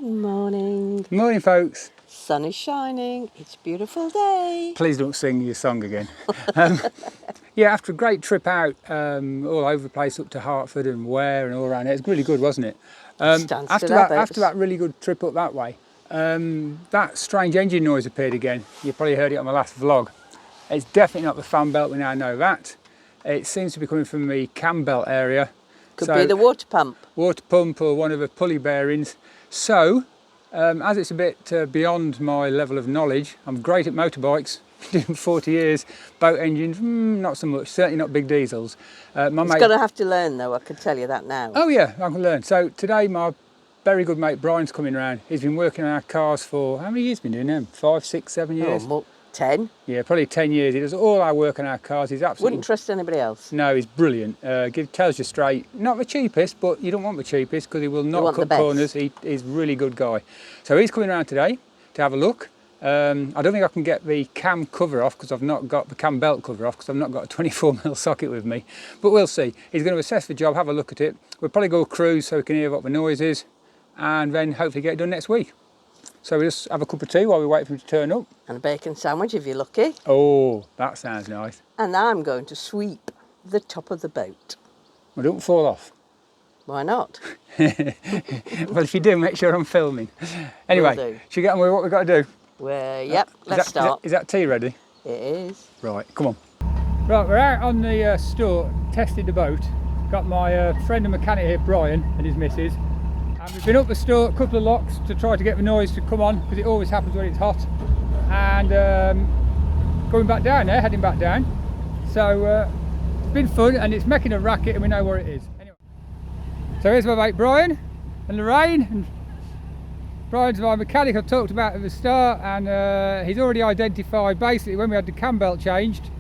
Good morning. Good morning, folks. Sun is shining. It's a beautiful day. Please don't sing your song again. Yeah, after a great trip out all over the place up to Hertford and Ware and all around it, it's really good, wasn't it? After that really good trip up that way, that strange engine noise appeared again. You probably heard it on my last vlog. It's definitely not the fan belt, we now know that. It seems to be coming from the cambelt area. Could be the water pump. Water pump or one of the pulley bearings. So, as it's a bit beyond my level of knowledge, I'm great at motorbikes, been doing 40 years, boat engines, not so much, certainly not big diesels. He's going to have to learn though, I can tell you that now. Oh yeah, I can learn. So today my very good mate Brian's coming around. He's been working on our cars for, how many years has he been doing them? 5, 6, 7 years? Oh, 10. Yeah, probably 10 years. He does all our work on our cars. He's absolutely... Wouldn't trust anybody else. No, he's brilliant. Tells you straight, not the cheapest, but you don't want the cheapest because he will not cut corners. He's a really good guy. So he's coming around today to have a look. I don't think I can get the cam cover off because I've not got the cam belt cover off because I've not got a 24mm socket with me. But we'll see. He's going to assess the job, have a look at it. We'll probably go cruise so we can hear what the noise is and then hopefully get it done next week. So we'll just have a cup of tea while we wait for him to turn up. And a bacon sandwich if you're lucky. Oh, that sounds nice. And I'm going to sweep the top of the boat. Well, don't fall off. Why not? Well, if you do, make sure I'm filming. Anyway, should we get on with what we've got to do? Well, yep, let's start. Is that tea ready? It is. Right, come on. Right, we're out on the store, testing the boat. Got my friend and mechanic here, Brian, and his missus. And we've been up the store a couple of locks to try to get the noise to come on, because it always happens when it's hot. And going back down there, heading back down. So it's been fun, and it's making a racket, and we know where it is. Anyway, so here's my mate Brian and Lorraine. And Brian's my mechanic I talked about at the start, and he's already identified basically when we had the cam belt changed,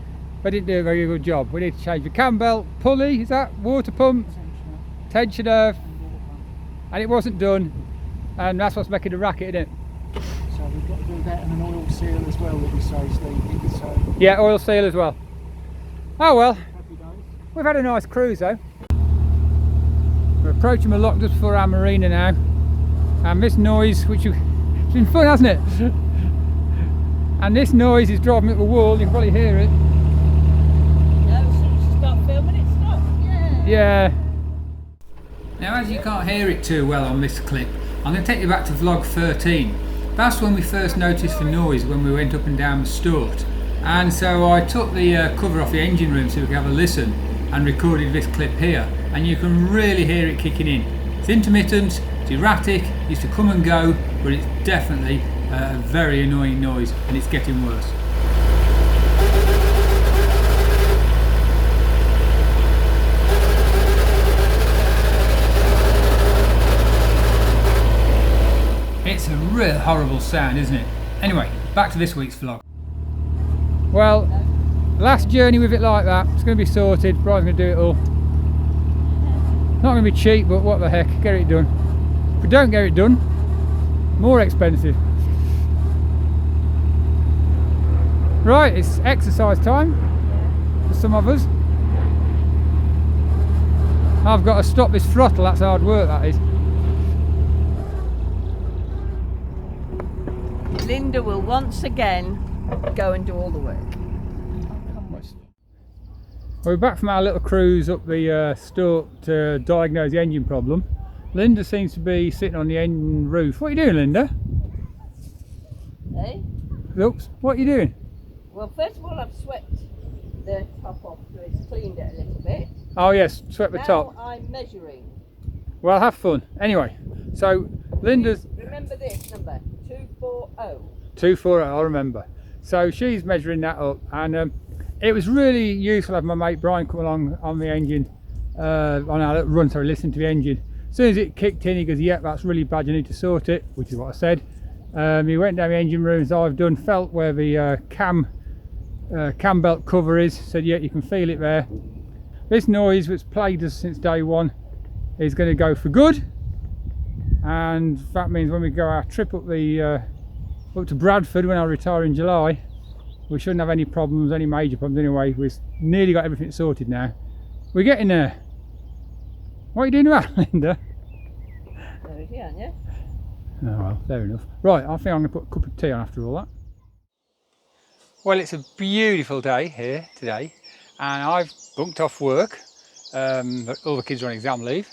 we didn't do a very good job. We need to change the cam belt, pulley, is that water pump, tensioner, and it wasn't done, and that's what's making a racket, isn't it? So we've got to do that and an oil seal as well that we say, Steve. So yeah, oil seal as well. Oh well, we've had a nice cruise though. We're approaching the lock just before our marina now. And this noise, it's been fun, hasn't it? And this noise is driving up the wall, you can probably hear it. Yeah, as soon as you start filming, it stops. Yeah. Now, as you can't hear it too well on this clip, I'm going to take you back to vlog 13. That's when we first noticed the noise when we went up and down the Stort. And so I took the cover off the engine room so we could have a listen and recorded this clip here. And you can really hear it kicking in. It's intermittent. It's erratic, it used to come and go, but it's definitely a very annoying noise and it's getting worse. It's a real horrible sound, isn't it? Anyway, back to this week's vlog. Well, last journey with it like that, it's going to be sorted, Brian's going to do it all. Not going to be cheap, but what the heck, get it done. If we don't get it done, more expensive. Right, it's exercise time for some of us. I've got to stop this throttle, that's hard work, that is. Linda will once again go and do all the work. We're back from our little cruise up the Stort to diagnose the engine problem. Linda seems to be sitting on the engine roof. What are you doing, Linda? Hey? Oops, what are you doing? Well, first of all, I've swept the top off so it's cleaned it a little bit. Oh yes, swept the top. Now I'm measuring. Well, have fun. Anyway, so Linda's... Remember this number, 240. 240, I'll remember. So she's measuring that up, and it was really useful having my mate Brian come along on the engine, on our little run, so we listened to the engine. As soon as it kicked in, he goes, yep, that's really bad, you need to sort it, which is what I said. He went down the engine room, as I've done, felt where the cam belt cover is, said, yeah, you can feel it there. This noise, which plagued us since day one, is going to go for good, and that means when we go our trip up to Bradford when I retire in July, we shouldn't have any problems, any major problems anyway. We've nearly got everything sorted now. We're getting there. What are you doing around, Linda? There it is, aren't you? Oh well, fair enough. Right, I think I'm going to put a cup of tea on after all that. Well, it's a beautiful day here today, and I've bunked off work. All the kids are on exam leave,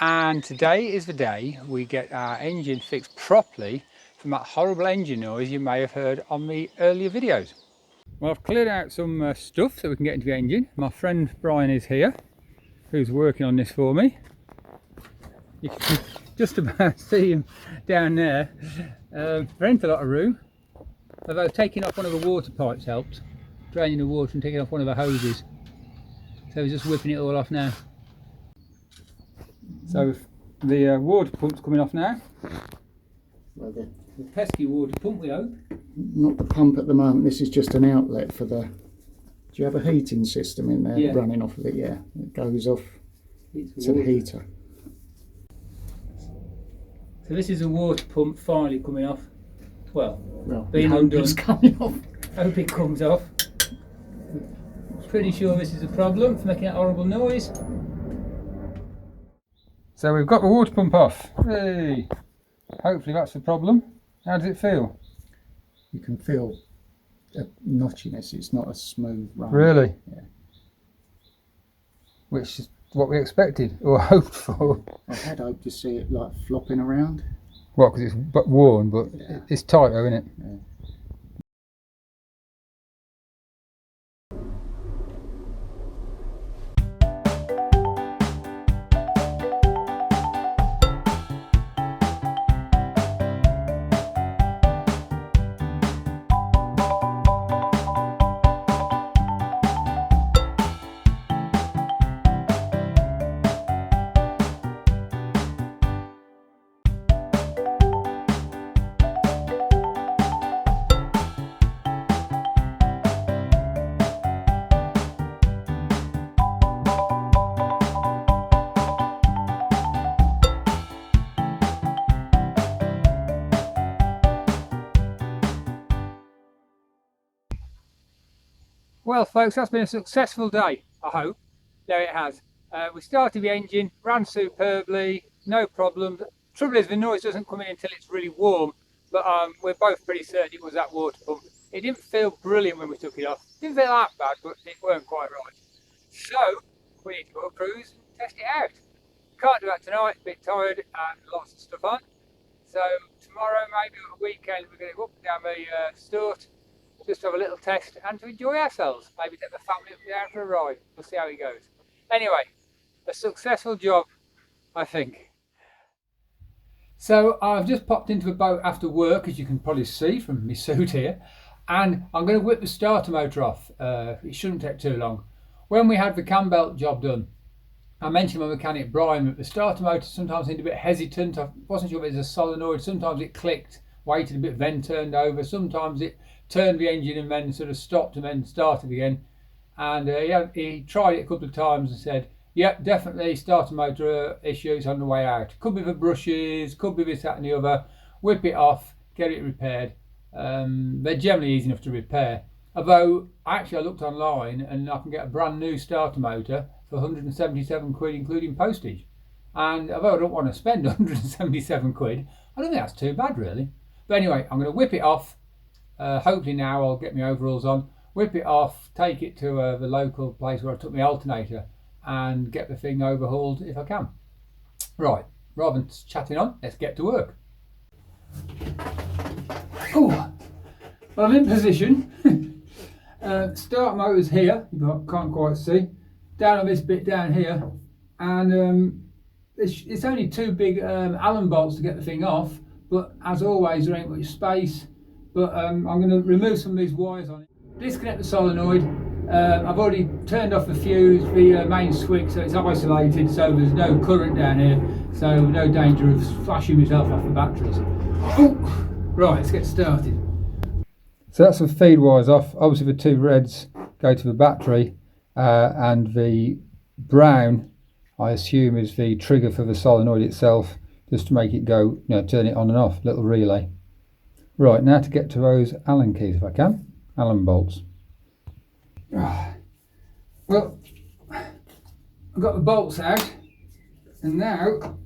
and today is the day we get our engine fixed properly from that horrible engine noise you may have heard on the earlier videos. Well, I've cleared out some stuff so we can get into the engine. My friend Brian is here, who's working on this for me. You can just about see him down there. There ain't a lot of room, although taking off one of the water pipes helped, draining the water and taking off one of the hoses. So he's just whipping it all off now. So the water pump's coming off now. Well, the pesky water pump, we hope. Not the pump at the moment, this is just an outlet for the... Do you have a heating system in there running off of it? Yeah, it goes off to the heater. So this is a water pump finally coming off. Well being undone. It's coming off. Hope it comes off. Pretty sure this is a problem for making that horrible noise. So we've got the water pump off. Hey! Hopefully that's the problem. How does it feel? You can feel a notchiness, it's not a smooth run. Really? Yeah. Which is what we expected or hoped for. I had hoped to see it like flopping around. Well, because it's worn, but it's tight though, isn't it? Yeah. Well folks, that's been a successful day, I hope. There it has. We started the engine, ran superbly, no problems. Trouble is the noise doesn't come in until it's really warm, but we're both pretty certain it was that water pump. It didn't feel brilliant when we took it off. Didn't feel that bad, but it weren't quite right. So we need to go a cruise and test it out. Can't do that tonight, a bit tired and lots of stuff on. So tomorrow, maybe on a weekend, we're going to go up and down the Sturt, just have a little test and to enjoy ourselves. Maybe take the family up down for a ride. We'll see how it goes. Anyway, a successful job, I think. So I've just popped into a boat after work, as you can probably see from my suit here, and I'm going to whip the starter motor off. It shouldn't take too long. When we had the cambelt job done, I mentioned my mechanic Brian that the starter motor sometimes seemed a bit hesitant. I wasn't sure if it was a solenoid. Sometimes it clicked, waited a bit, then turned over. Sometimes it turned the engine and then sort of stopped and then started again. And he tried it a couple of times and said, yep, definitely starter motor issues on the way out. Could be the brushes, could be this, that and the other. Whip it off, get it repaired. They're generally easy enough to repair. Although, actually I looked online and I can get a brand new starter motor for 177 quid including postage. And although I don't want to spend 177 quid, I don't think that's too bad really. But anyway, I'm going to whip it off. Hopefully now I'll get my overalls on, whip it off, take it to the local place where I took my alternator and get the thing overhauled if I can. Right, rather than chatting on, let's get to work. Oh, well, I'm in position. Start motor's here, you can't quite see. Down on this bit down here, and it's only two big Allen bolts to get the thing off, but as always there ain't much space. But I'm going to remove some of these wires on it. Disconnect the solenoid. I've already turned off the fuse, the main switch, so it's isolated, so there's no current down here, so no danger of flashing myself off the batteries. Ooh. Right, let's get started. So that's the feed wires off. Obviously the two reds go to the battery, and the brown, I assume, is the trigger for the solenoid itself, just to make it go, turn it on and off, little relay. Right, now to get to those Allen keys if I can, Allen bolts. Well, I've got the bolts out, and now,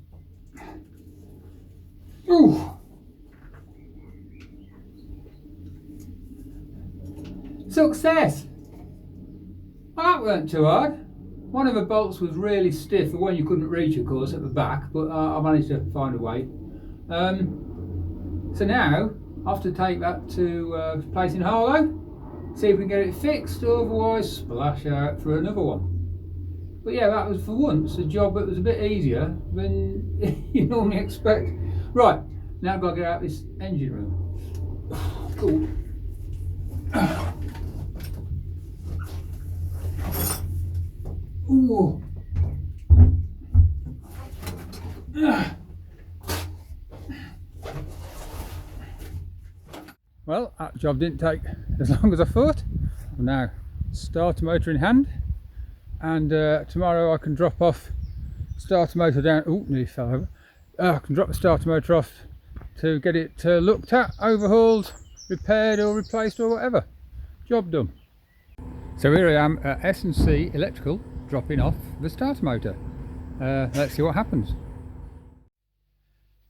Success! Well, that weren't too hard. One of the bolts was really stiff, the one you couldn't reach of course at the back, but I managed to find a way. So now I have to take that to place in Harlow, see if we can get it fixed, otherwise splash out for another one. But yeah, that was for once a job that was a bit easier than you normally expect. Right, now I've got to get out of this engine room. Cool. Ooh. Well, that job didn't take as long as I thought. Now, starter motor in hand, and tomorrow I can drop off starter motor down. Oh, nearly fell over. I can drop the starter motor off to get it looked at, overhauled, repaired or replaced or whatever. Job done. So here I am at S&C Electrical, dropping off the starter motor. Let's see what happens.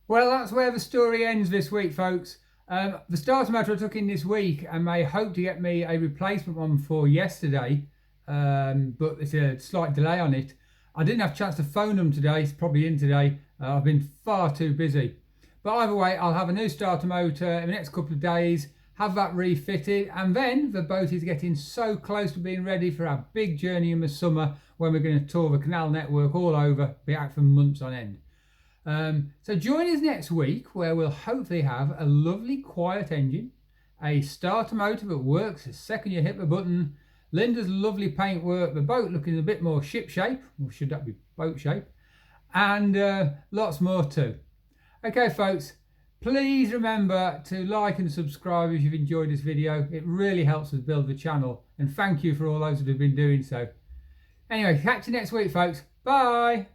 Well, that's where the story ends this week, folks. The starter motor I took in this week, and they hope to get me a replacement one for yesterday, but there's a slight delay on it. I didn't have a chance to phone them today. It's probably in today. I've been far too busy. But either way, I'll have a new starter motor in the next couple of days, have that refitted, and then the boat is getting so close to being ready for our big journey in the summer when we're going to tour the canal network all over, be out for months on end. So join us next week where we'll hopefully have a lovely quiet engine, a starter motor that works the second you hit the button, Linda's lovely paintwork, the boat looking a bit more ship shape, or should that be boat shape, and lots more too. Okay folks, please remember to like and subscribe if you've enjoyed this video. It really helps us build the channel, and thank you for all those that have been doing so. Anyway, catch you next week folks. Bye!